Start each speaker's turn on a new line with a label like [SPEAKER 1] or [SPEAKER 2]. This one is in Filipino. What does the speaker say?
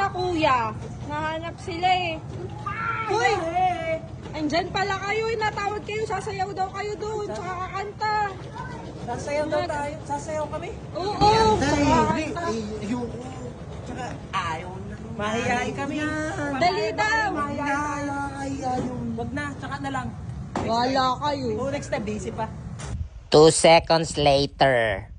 [SPEAKER 1] na kuya. Nahanap sila eh. Uy! Andyan pala kayo eh. Natawag kayo. Sasayaw daw kayo doon. Tsaka kakanta.
[SPEAKER 2] Sasayaw daw tayo. Sasayaw kami.
[SPEAKER 1] Oo.
[SPEAKER 3] Ayoko. Tsaka ayaw na.
[SPEAKER 2] Mahihain kami.
[SPEAKER 1] Dali daw.
[SPEAKER 2] Wag na, tsaka na lang.
[SPEAKER 1] Wala kayo.
[SPEAKER 2] Oh, next time, busy pa.
[SPEAKER 4] 2 seconds later.